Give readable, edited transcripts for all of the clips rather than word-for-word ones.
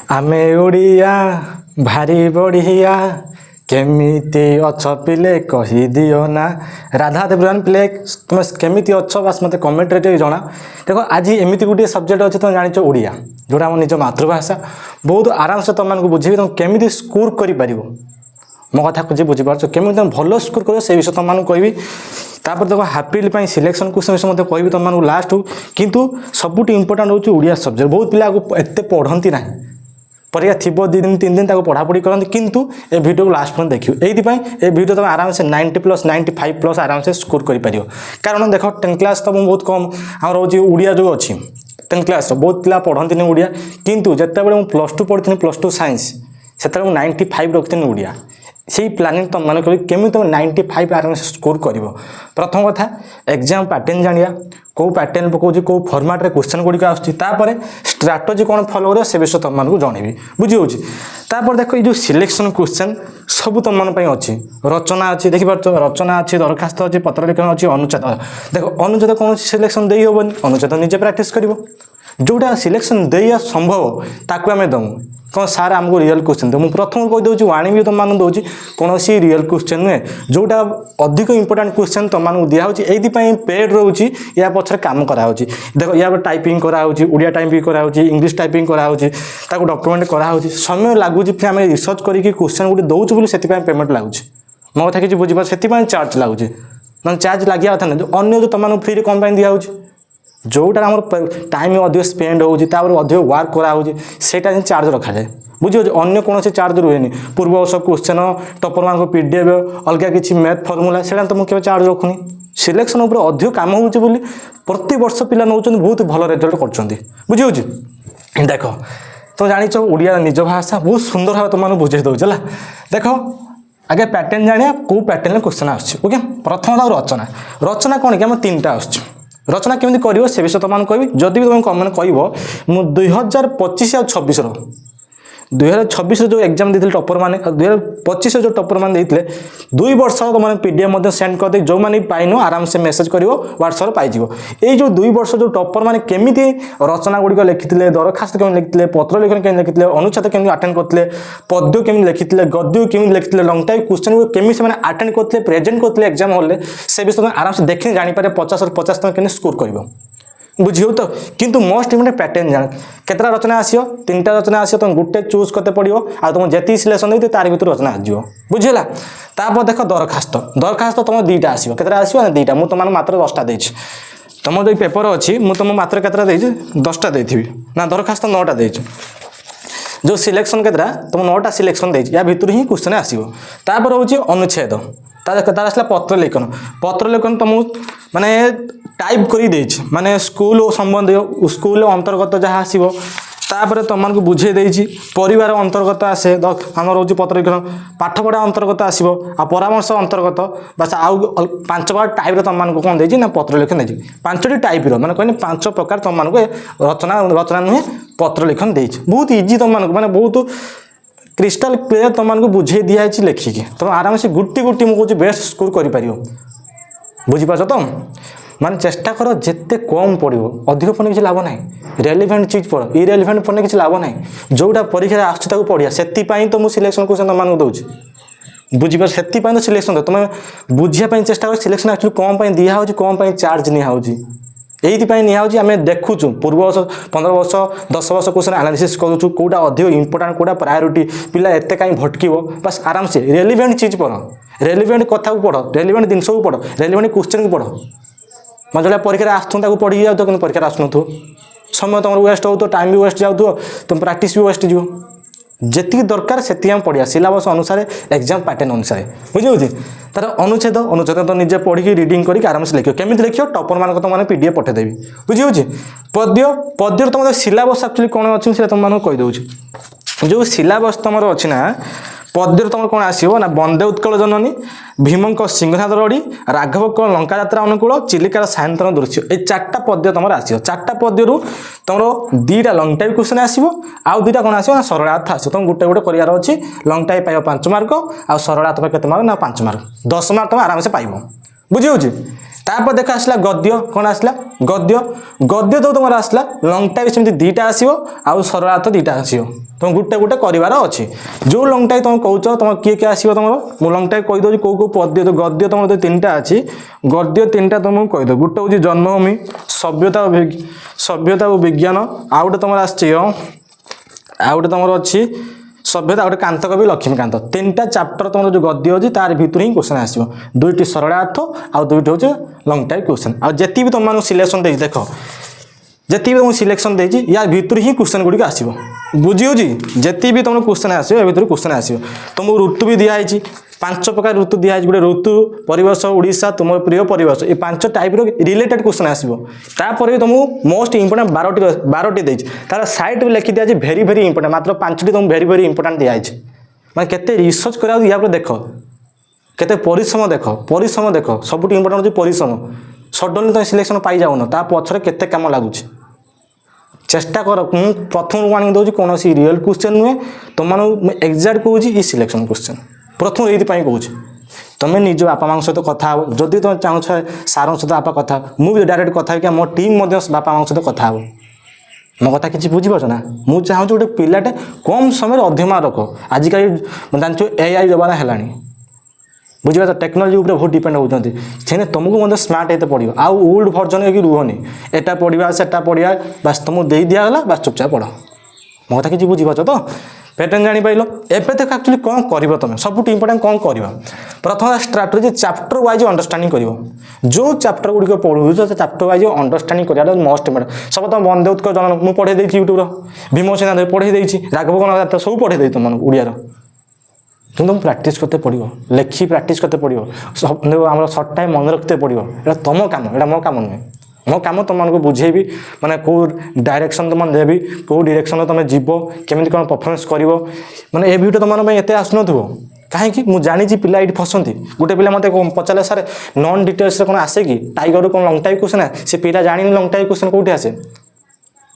आमे ओडिया भारी बढ़िया केमिति अछ पिले कही दियो ना राधा देवरान पिले तुम केमिति अछ बास मत कमेंट रे जना देखो आज एमती गोटे सब्जेक्ट अच्छे तुम जान ओडिया जोटा आम निज मातृभाषा बहुत आराम से तुम बुझे तुम केमिति स्कोर कर मो कथा खुजी बुझीपार केमी तुम भल स्कोर कर से विषय तुम कहि तापर देखो हाफिल सिलेक्शन क्वेश्चन विषय कहि तुम लास्ट किंतु सबुठ इंपोर्टाट हूँ ओडिया सब्जेक्ट बहुत पिला एत पढ़ती ना परीक्षा थी 2 दिन 3 दिन पढ़ापढ़ी करते किंतु ए वीडियो को लास्ट पॉइंट देखियो ये वीडियो तुम आराम से 90+ 95+ आराम से स्कोर कर पार कारण देख 10th क्लास तो बहुत कम आम रोचे ओडिया जो अच्छी 10th क्लास बहुत पिला पढ़ती ओडिया किंतु जिते बड़े +2 पढ़ी +2 साइंस से 95 रखी ओडिया से प्लानिंग तुम मैंने केमी तुम 95 आराम से स्कोर कर प्रथम कथा एग्जाम पैटर्न जानिया कौ पैटर्न पकाउछि कौ फॉर्मेट रे क्वेश्चन गुड़िक आसुछि स्ट्राटेजी कौन फॉलो कर से विषय तुमको जनइबी बुझी तापर देख ये जो सिलेक्शन क्वेश्चन सब तुम अच्छी रचना अच्छी देखिपार रचना अच्छी दरखास्त अच्छी पत्र लिखन अच्छी अनुच्छेद देख अनुच्छेद कौन सिलेक्शन दे हेबनी अनुच्छेद निजे प्रैक्टिस कर जोटा सिलेक्शन दे संभव ताकू आम दमु कौन सार आमको रियल क्वेश्चन दे मुझे प्रथम कहीदे वाणी भी तुम दूसरी कौन सी रियल क्वेश्चन नुहे जोटा अधिक इंपोर्टाट क्वेश्चन तुमको दिखाई ये पेड रोचे या पछे कम कराऊँ देख या टाइपिंग कराऊँ ओडिया टाइपिंग कराऊँ इंग्लिश टाइपिंग कराऊँ डॉक्यूमेंट कराऊँ समय लगुच आम रिसर्च करके क्वेश्चन गोटे दौचु बोली से पेमेंट लगुच मो कथा किसी बुझीपार से चार्ज लगुच ना चार्ज लगे कथा ना अन्य जो तुमको फ्री कौन दिखाऊँ जोटा आम टाइम अधिक स्पेंड होधिक वर्क कराऊँ चार्ज रखा जाए बुझे अन्य कौन से चार्ज रुहे पूर्व वर्ष क्वेश्चन टपर मान पीडीएफ अलग किसी मैथ फर्मुला से तो मुझे चार्ज रखुनी सिलेक्शन उपर अधिक कम हो प्रति वर्ष पिला नौ बहुत भल रिजल्ट कर बुझे देख तुम जान ओडिया निज भाषा बहुत सुंदर भाव तुम बुझे दूसरा देख आगे पैटर्न जाना कौ पैटर्न क्वेश्चन आके प्रथम रचना रचना कौन कि आम 3टा आस रचना केमी कर से विषय तुम कहि जदि भी तुम कमेंट कह 2025 और 26 2026 जो एग्जाम देते टपर मैंने 2025 जो टपर मैंने 2 वर्ष तुम पीडीएफ सेंड कर दे जो मैंने पाइन आराम से मेसेज कर व्हाट्सएप पाइज ये जो 2 वर्ष जो टपर मैंने केमी रचना गुड़िक लिखिते दरखास्त केमी लिखिते पत्र लिखन केमी लिखिते अनुच्छेद केमी अटेंड करते पद्य केमी लिखिते गद्य केमी लिखिते लंग टाइप क्वेश्चन केमी से अटेंड करते प्रेजेंट करते एग्जाम हॉल से विषय तुम आराम से देखने जानीपारे 50 तुम केमी स्कोर कर बुझियो तो किंतु मोस्ट इम्पोर्टेंट पैटर्न जान केतरा रचना आसियो 3टा रचना आसियो तुम गुटे चूज करते पड़ो आ तुम जेती सिलेक्शन देते तार भीतर रचना आजियो बुझिला तापर देख दरखास्त दरखास्त तुम 2टा आसियो केतरा आसियो ना 2टा मु तुम मात्र 10टा देछि तुम जो पेपर अच्छी मु तुम मात्र केतरा देछि 10टा देथिबी ना दरखास्त 9टा देछि जो सिलेक्शन केतरा तुम 9टा सिलेक्शन देछि या भीतर ही क्वेश्चन आसियो तापर होछि अनुच्छेद तार आसला पत्र लेखन तुम माने टाइप कर माने स्कूल संबंधी स्कूल अंतर्गत जहाँ आसो तापर तुमको बुझे देछि परिवार अंतर्गत आसे आम रोज पत्र लिखन पाठपढ़ा अंतर्गत आसो आ परामर्श अंतर्गत बस आउ 5 बार टाइप तुमको कौन देछि ना पत्र लिखन देछि 5टी टाइप माने कहने 5 प्रकार तुमको रचना नुहे पत्र लिखन देछि बहुत इजी तुमको माने बहुत क्रिस्टल क्लियर तुमको बुझे दिखाई लिखिकी तुम आराम से गुटी गुटी मुझे बेस्ट स्कोर कर बुझीपार तो माने चेष्टा कर जिते कम पड़ो अधिक पढ़ने किसी लाभ ना रेलिवेंट चीज पढ़ इरेलिवेंट पढ़ने किसी लाभ ना जोटा परीक्षा आसू पढ़िया से तो मुझे सिलेक्शन क्वेश्चन तुमको दूसरी बुझीपार से तो सिलेक्शन दो तुम बुझापी चेष्टा कर सिलेक्शन एक्चुअली कौन दिया कौन चार्ज निहाउची यही निहाउची आम देखुचु पूर्व वर्ष 15 वर्ष 10 वर्ष क्वेश्चन एनालिसिस करूँ कौटा अधिक इंपोर्टाट कौटा प्रायोरिटी पिला एत कहीं भटकीब बस आराम से रेलिवेंट चीज पढ़ रेलिवेंट कथा को पढ़ रेलिवेंट जिन को पढ़ रेलिवेंट क्वेश्चन को पढ़ मैं जो परीक्षा आसू पढ़ी जाऊ कि परीक्षा आसनु समय तुम वेस्ट हो टाइम भी वेस्ट जाऊ तुम प्रैक्टिस भी वेस्ट जीव जी दरकार से पढ़िया सिलेबस अनुसार एग्जाम पैटर्न अनुसार बुझे तार अनुच्छेद तो निजे पढ़ी रिडिंग करके आराम से लिख केमी लिख टपर मान तो मैंने पीडीएफ पठेदेवी बुझे पद्य पद्यर तुम सिलेबस एक्चुअली कौन अच्छी से तुमको कहीदे जो सिलेबस तुम अच्छी ना पद्य तुम कौन आसो ना बंदे उत्कल जननी भीम सिंहनाथ रड़ी राघव लंका यात्रा अनुकूल चिलिकार सायंतन दृश्य ये 4टा पद्य तुम आसो 4टा पद्यरू तुम 2टा लंग टाइप क्वेश्चन आसो आउ 2टा कौन आसो ना सरलार्थ आसो तुम गोटे गोटे करार अच्छी लंग टाइप पाइब 5 मार्क आउ सरलार्थ के मार्क ना 5 मार्क 10 मार्क तुम आराम से पाइब बुझे तापर देख आसला गद्य कौन आसला गद्य गद्य तो तुम आसला लंग टाइप सेमती दुईटा आसो आउ सरलार्थ दुईटा आसो तुम गोटे गोटे करार अच्छी जो लंग टाइप तुम कौच तुम किए किए आसो तुम मुझे लंग टाइप कहीदे कौ कौ पद्य तो गद्य तुम तीन टा अच्छी गद्य तीन टा तुमको कहीद गोटे हूँ जन्मभूमि सभ्यता सभ्यता और विज्ञान आउ गोटे तुम आउटे तुम अच्छी सभ्यता गोटे कांत कवि लक्ष्मीकांत तीन टा चैप्टर तुम जो गद्य अच्छी तार भितर ही क्वेश्चन आसो दुईटी सरलार्थ आउ दुईटी हूँ लंग टाइप क्वेश्चन आ जी भी तुम सिलेक्शन दे देख जी भी तुमको सिलेक्शन देती या भितर ही क्वेश्चन गुड़िक आसो बुझी जी भी तुम क्वेश्चन आसो भितर क्वेश्चन आसो तुमको ऋतु भी दिखाई 5 प्रकार ऋतु दिखाई गोटे ऋतु परिवेश ओडिशा तुम प्रिय परिवेश ये 5 टाइप रिलेटेड क्वेश्चन आसो तापर भी तुमको मोस्ट इंपोर्टेंट 12टी देती तार साइड में लिखी दिखाई भेरी भेरी इंपोर्टेंट मात्र 5टी तुमको भेरी भेरी इंपोर्टेंट दिखाई मैं केते रिसर्च करा या देख केते परिश्रम देख सबुठ इंपोर्टेंट हो परिश्रम सडनली तुम सिलेक्शन पाई जाऊन ता पछरे केते काम लगुच चेष्टा कर मुझे प्रथम वार्निंग दूसरी कौन रियल क्वेश्चन नुहे तुम एक्जाक्ट कहूँ ये सिलेक्शन क्वेश्चन प्रथम ये कहूँ तुम निज बापा माँ सहित कथा जदि तुम चाहूँ सार सहित बापा कथा मुझे डायरेक्ट कथा कि मो टीम बापा माँ सहित कथा मो कथा किसी बुझीपार ना मुझे चाहूँ गोटे पिलाटे कम समय अधिक मार्क रख आजिकल जानते एआई जमाना है बुझे टेक्नोलोजी उपर बहुत डिपेंड होती से तुमको स्मार्ट होते पड़ो आउ ओल्ड भर्जन हो रुहनी एटा पढ़ा सेटा पढ़ा बास तुमको दे दिगला बास चुपचाप पढ़ मो कथा किसी बुझीपार तो पैटर्न जापार एवं देख एक्चुअली कौन कर तुम सब इंपोर्टेंट कौन कर प्रथम स्ट्राटेजी चैप्टर वाइज अंडरस्टांडिंग कर जो चैप्टर गुड़िक पढ़ू चैप्टर वाइज अंडरस्टांडिंग कर मोस्ट इंपोर्टेंट सब तुम बंदे उत्कल जनन मुझे पढ़े देती यूट्यूब भीमसेना पढ़े देती राघव गण सब पढ़े दे तुम ओडिया तुम प्रैक्टिस करते पड़ो लेखी प्रैक्टिस करते पड़ो सब आम सर्ट टाइम मन रखते पड़ो ये तुम कम ये मो कम नुहे मो कम तुमको बुझेबी माने कौ डायरेक्शन तुम देवी कौ डायरेक्शन तुम जीव केमी कौन परफॉर्मेंस कर माने ये वीडियो तुम एत आसन कहीं मुझे जानी पिला ये फसती गोटे पिला मत पचारे सारे नॉन डिटेल्स कौन आसे कि टाइगर कौन लंग टाइप क्वेश्चन से पिला जानी लंग टाइप क्वेश्चन कौटी आसे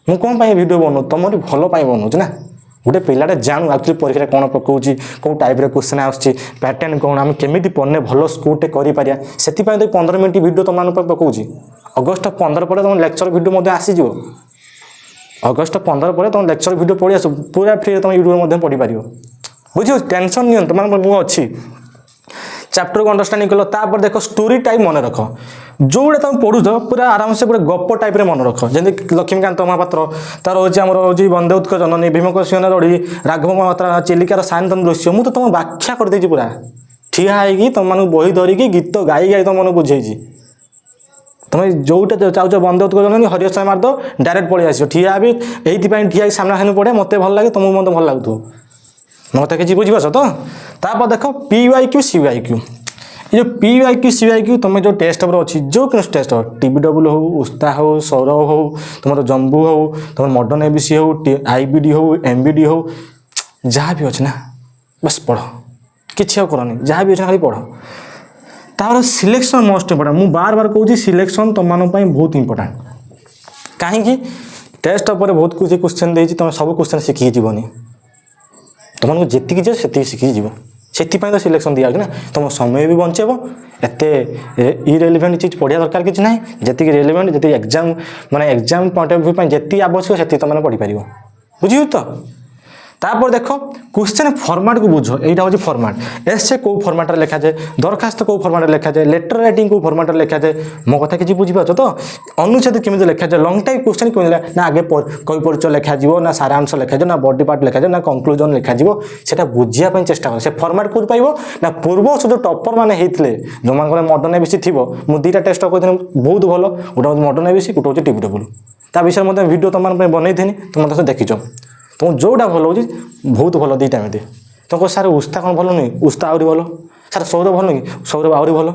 मुझे कौन वीडियो बनाऊ तुम भल बनाऊँ ना गोटे पिलाटे जानू एक्चुअली परीक्षा कौन पकाऊँ कौ टाइप क्वेश्चन आटर्न कौन आम केमी पढ़ने भल स्कोरटे कर से 15 मिनट वीडियो तुम पकाऊँ अगस्ट 15 पर तुम लेक्चर वीडियो आसीज अगस्ट 15 पर तुम लेक्चर वीडियो पढ़ी आस पूरा फ्री तुम यूट्यूब पढ़ी पार बुझे टेंशन नहीं तुम मुझे अच्छी चैप्टर को अंडरस्टांडिंग कल तापर देख स्टोरी टाइप मन रख जोड़ा तुम पढ़ुच पूरा आराम से गोटे गप टाइप मन रख जमी लक्ष्मीकांत महापात्र तार हूँ आम हूँ बंदे उत्कल जननी भीमक सिंह रड़ी राघव महापात्र चिलिकार सायंतन दृश्य मुझे तुम व्याख्या कर देती पूरा ठिया है तुम बही धरिकी गीत गाई गाई तुम बुझे तुम जोटा चाहो बंदे उत्कल जननी हरिहर सर मारद डायरेक्ट पलि आस ठिया भी ये ठिया सामना सामने पढ़े मत भल लगे तुमको मत भल लगुव मत किसी बुझीपार तो तापर देख PYQ CYQ ये PYQ CYQ तुम जो टेस्ट पेपर अच्छी जो कि टेस्ट TBW हो उस्ता हो सौरभ हो तुम जम्बू हो तुम मॉडर्न ABC हो IBD हो MBD हो जहाँ भी अच्छे ना बस पढ़ किसी करनी जहाँ भी अच्छे खाली पढ़ तार सिलेक्शन मोस्ट इंपोर्टेंट मुझे बार बार कहूँ सिलेक्शन तुम बहुत इंपोर्टेंट कहीं टेस्ट पर बहुत कुछ क्वेश्चन देती तुम सब क्वेश्चन शिखी जीवनी तुमको जीक जे से शिखी जीव से तो सिलेक्शन दिया ना तुम समय भी बचेब एत इरेलीवेंट चीज पढ़िया दरकार किसी ना जी रेलीवेंट जी एग्जाम माने एग्जाम पॉइंट ऑफ व्यू जी आवश्यक से तुम पढ़ी पार बुझे तो तापर देख क्वेश्चन फॉर्मेट को बुझ यहाँ हूँ फॉर्मेट एसे कौ फॉर्मेट लिखा जाए दरखास्त कौ फॉर्मेट लिखा जाए लेटर राइटिंग कौ फॉर्मेट लिखा जाए मो कथा किसी बुझीपार तो अनुच्छेद केमी लिखा जाए लंग टाइप क्वेश्चन केमी ना आगे कवि परिचय लिखा ना सारांश लिखा जाए ना बॉडी पार्ट लिखा जाए ना कंक्लूजन लिखा से बुझापी चेष्टा कर से फॉर्मेट कर पाइब ना पूर्व जो टॉपर मैंने होते जो मैं मॉडर्न एबीसी थी मुझे दुईटा टेस्ट कहती बहुत भल गोटे हूँ मॉडर्न एबीसी गोटे हूँ TBW ता विषय मतलब वीडियो तुम बनई तुम तो देखीच तुम जोटा भल हो बहुत भल दुईटा में तुमको सार उस्ता कौन भल नुह उस्ता आहरी भल सार सौरभ भल नुह सौरभ आहरी भल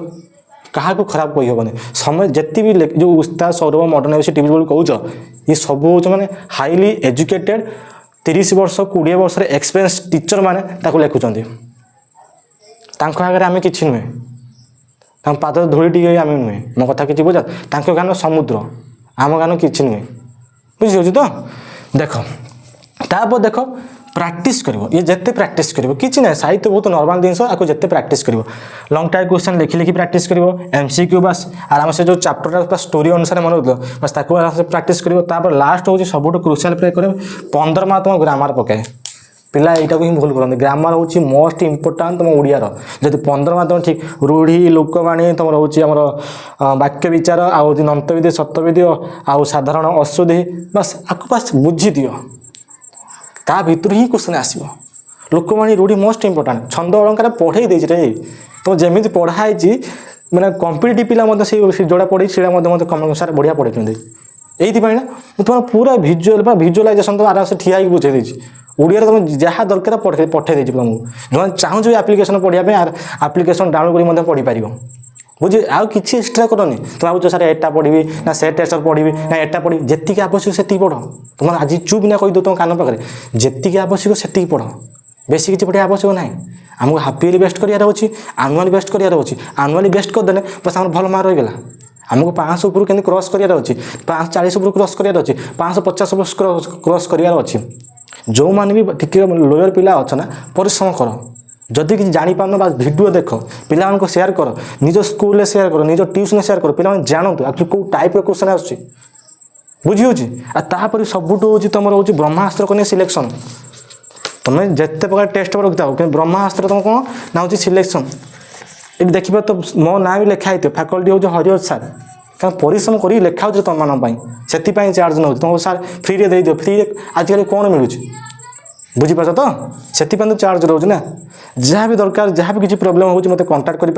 क्या खराब कही हेनी समय जिते भी जो उस्ता सौरभ मॉडर्न एबीसी TBW कहूच ये सब हूँ मैंने हाईली एजुकेटेड 30 वर्ष 20 वर्ष एक्सपीरियंस टीचर मैंने लिखुंट आगे आम कि नुहे पाद धूली टी आम नुहे मो कथा किसी बुझा गान समुद्र आम गान कि नुहे बुझी तो देख तापर देख प्रैक्टिस करिवो ये जिते प्रैक्टिस करिवो किछि ना साहित्य बहुत नॉर्मल जिंस आको जिते प्रैक्टिस करिवो लॉन्ग टाइम क्वेश्चन लिखि लिखि प्रैक्टिस करिवो एमसीक्यू बस आराम से जो चैप्टर का स्टोरी अनुसार मन होतो बस ताको आराम से प्रैक्टिस करिवो तापर लास्ट होची सबटो क्रुशियल प्ले करे 15 मार्क तुम ग्रामर पकाए पिला एटा को ही भूल करते ग्रामर होची मोस्ट इंपोर्टेंट तुम ओडिया रो जदि 15 मार्क तुम ठीक रूढ़ी लोकवाणी तुम होची हमर वाक्य विचार आउ नंतविधि सत्यविधि आउ साधारण अशुद्धि बस आको बस बुझी दियो ता भीतर ही क्वेश्चन आसीबो लोकवाणी रूढ़ी मोस्ट इंपोर्टेंट छंद अलंकार पढ़े देछि रे तो जेमिति पढ़ाई छी माने कॉम्पिटिटिव पिला मते से जोड़ा पढ़ी छिड़ा मते कमेंट अनुसार बढ़िया पढ़े एइथि पई ना तुम पूरा विजुअल बा विजुअलाइजेशन तो आराम से ठिया ही बुझे देछि ओडिया तुम जहाँ दरकार पठे देछि तुमको जो चाहूँ जो एप्लिकेशन पढ़िया पे एप्लिकेशन डाउनलोड करी पढ़ी पार बुझे आउ किसी एक्सट्रा करनी तुम भाव सर एटा पढ़ी ना से टेस्ट पढ़ी ना एटा पढ़ी जी आवश्यक से पढ़ तुम आज चुप ना कहीदो तुम कान पाखे जी आवश्यक से पढ़ बेसी किसी पढ़ा आवश्यक ना आमको हाफ इयरली बेस्ट करार अच्छी आनुआली बेस्ट करार अच्छी आनुआली बेस्ट करदे बस आम भल मार्क रहीगला आमको 500 ऊपर के क्रॉस करार अच्छी 540 ऊपर क्रॉस करार अच्छी 550 क्रॉस करार अच्छी जो मैंने भी टिके लोयर पिला अच्छा ना परिश्रम कर जदि किसी जापार बा भिडियो देख पिला सेयार कर निज स्कूल सेयार कर निज ट्यूशन सेयार कर पिला जानतु एक्चुअली कौ टाइप क्वेश्चन आसुच्छी बुझी सबुठ हूँ तुम हूँ ब्रह्मास्त्र को सिलेक्शन तुम्हें जिते प्रकार टेस्ट पेपर रखी था ब्रह्मास्त्र तुम कौन ना हूँ सिलेक्शन ये देखिए तो मो ना भी लिखाई फैकल्टी हूँ हरिहर सार क्या परिश्रम कर लिखा हो तुम मानी से चार्ज नौ तुमको सार फ्री दे दियो फ्री आजिकल कौन मिलूँ बुझीपार तो से तो चार्ज रोज ना जहाँ भी दरकार जहाँ भी किसी प्रोब्लेम हो मत कंटाक्ट कर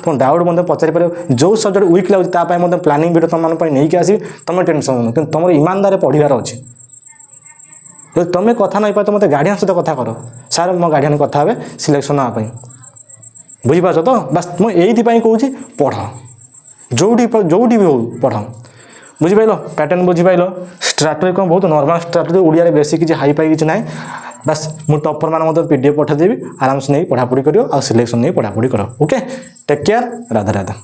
तुम डाउट मत पचारि पार जो सब्जेक्ट वीक लगे प्लानिंग वीडियो तुम नहीं आसबि तुम टेंशन हो तुम ईमानदार पढ़ार अच्छे तुम कथा नहीं पार मत गार्डियन सहित कथा कर सार मो गार्डियन कथा हे सिलेक्शन नापी बुझीपार तो बस मुझे कहूँ पढ़ जोटी भी हो पढ़ बुझिपाल पैटर्न बुझिपाल स्ट्राटेजी कौन बहुत नॉर्मल स्ट्राटेजी ओडिया बेसी किसी हाई फाई किसी ना बस मुझे टॉपर मान पीडीएफ पठादेवी आराम से नहीं पढ़ापढ़ी करियो आ सिलेक्शन नहीं पढ़ापढ़ी कर okay take care Radha Radha.